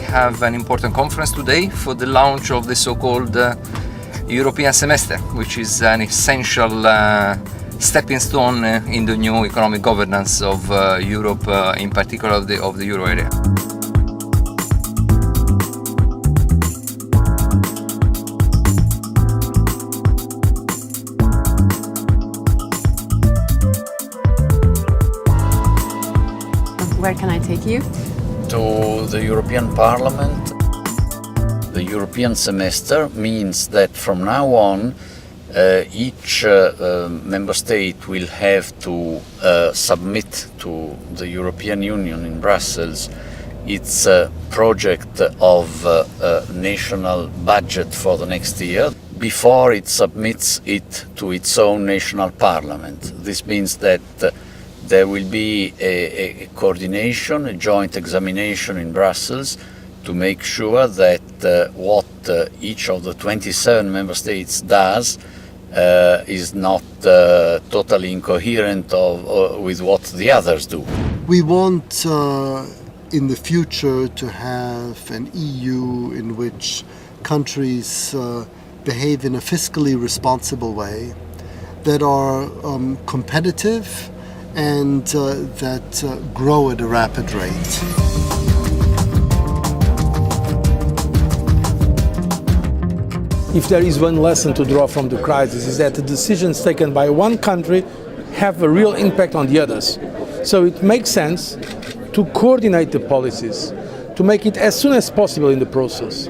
have an important conference today for the launch of the so-called European semester, which is an essential stepping stone in the new economic governance of Europe, in particular of the euro area. Where can I take you? To the European Parliament. The European semester means that from now on each member state will have to submit to the European Union in Brussels its project of national budget for the next year before it submits it to its own national parliament. This means that there will be a coordination, a joint examination in Brussels to make sure that what each of the 27 member states does is not totally incoherent with what the others do. We want in the future to have an EU in which countries behave in a fiscally responsible way, that are competitive and that grow at a rapid rate. If there is one lesson to draw from the crisis, is that the decisions taken by one country have a real impact on the others. So it makes sense to coordinate the policies, to make it as soon as possible in the process.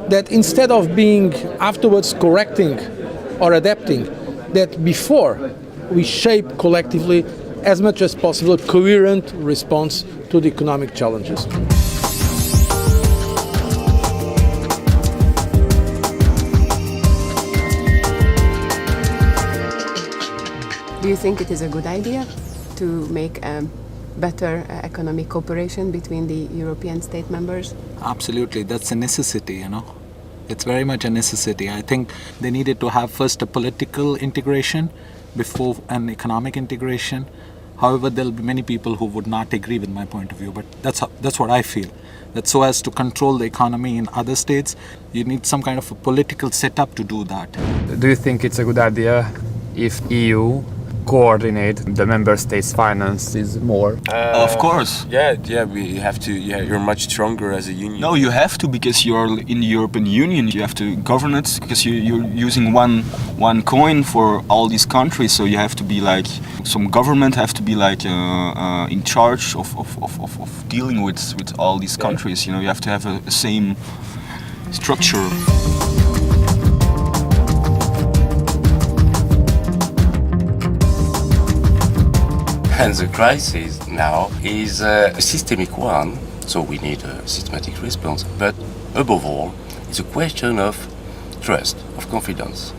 That instead of being afterwards correcting or adapting, that before we shape collectively as much as possible a coherent response to the economic challenges. Do you think it is a good idea to make better economic cooperation between the European state members? Absolutely, that's a necessity, you know. It's very much a necessity. I think they needed to have first a political integration before an economic integration. However, there'll be many people who would not agree with my point of view, but that's what I feel. That so as to control the economy in other states, you need some kind of a political setup to do that. Do you think it's a good idea if EU coordinate the member states' finances more? Of course, we have to. You're much stronger as a union. No, you have to, because you're in the European Union. You have to govern it because you're using one coin for all these countries. So you have to be like, some government have to be like in charge of dealing with all these countries. You know, you have to have a same structure. And the crisis now is a systemic one, so we need a systematic response. But above all, it's a question of trust, of confidence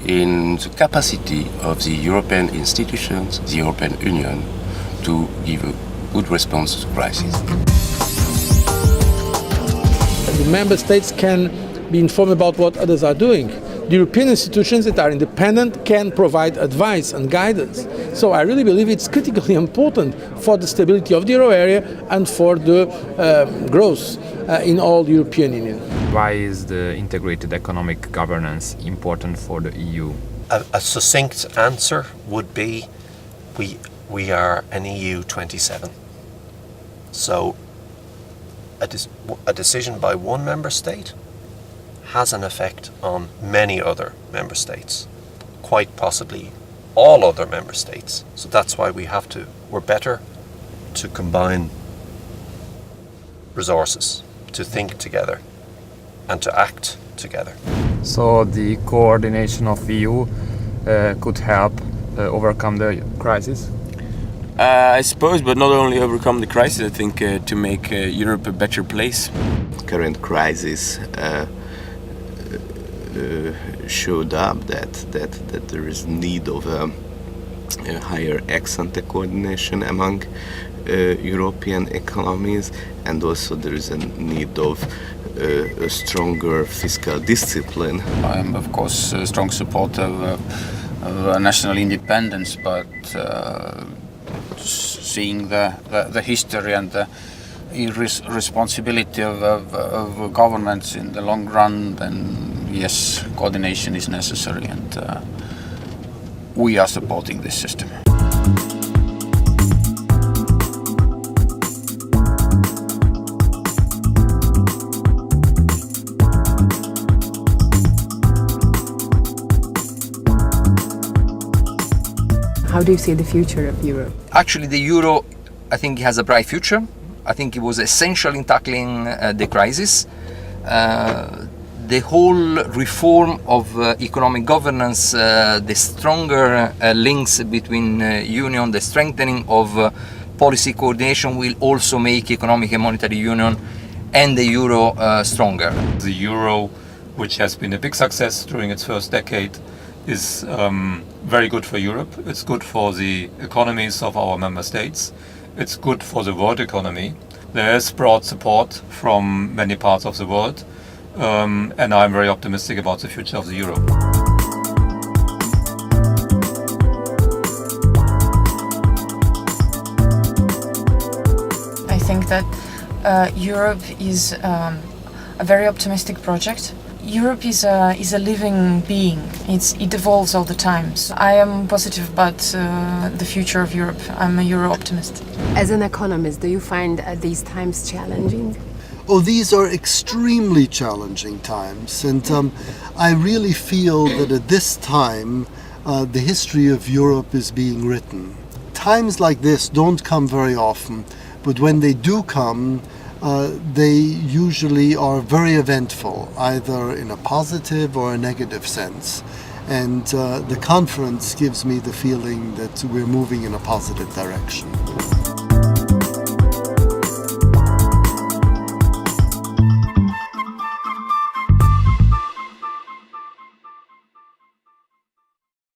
in the capacity of the European institutions, the European Union, to give a good response to the crisis. The member states can be informed about what others are doing. The European institutions that are independent can provide advice and guidance. So I really believe it's critically important for the stability of the euro area and for the growth in all the European Union. Why is the integrated economic governance important for the EU? A succinct answer would be we are an EU 27. So a decision by one member state has an effect on many other member states, quite possibly all other member states. So that's why we're better to combine resources, to think together and to act together. So the coordination of EU could help overcome the crisis? I suppose, but not only overcome the crisis, I think to make Europe a better place. Current crisis showed up that there is need of a higher ex-ante coordination among European economies, and also there is a need of a stronger fiscal discipline. I'm of course a strong supporter of national independence, but seeing the history and responsibility of governments in the long run, then yes, coordination is necessary, and we are supporting this system. How do you see the future of Europe? Actually, the euro, I think, has a bright future. I think it was essential in tackling the crisis. The whole reform of economic governance, the stronger links between union, the strengthening of policy coordination will also make economic and monetary union and the euro stronger. The euro, which has been a big success during its first decade, is very good for Europe. It's good for the economies of our member states. It's good for the world economy. There is broad support from many parts of the world, and I'm very optimistic about the future of the euro. I think that Europe is a very optimistic project. Europe is a living being. It evolves all the time. So I am positive about the future of Europe. I'm a Euro optimist. As an economist, do you find these times challenging? Oh, these are extremely challenging times, and I really feel that at this time the history of Europe is being written. Times like this don't come very often, but when they do come, they usually are very eventful, either in a positive or a negative sense. And the conference gives me the feeling that we're moving in a positive direction.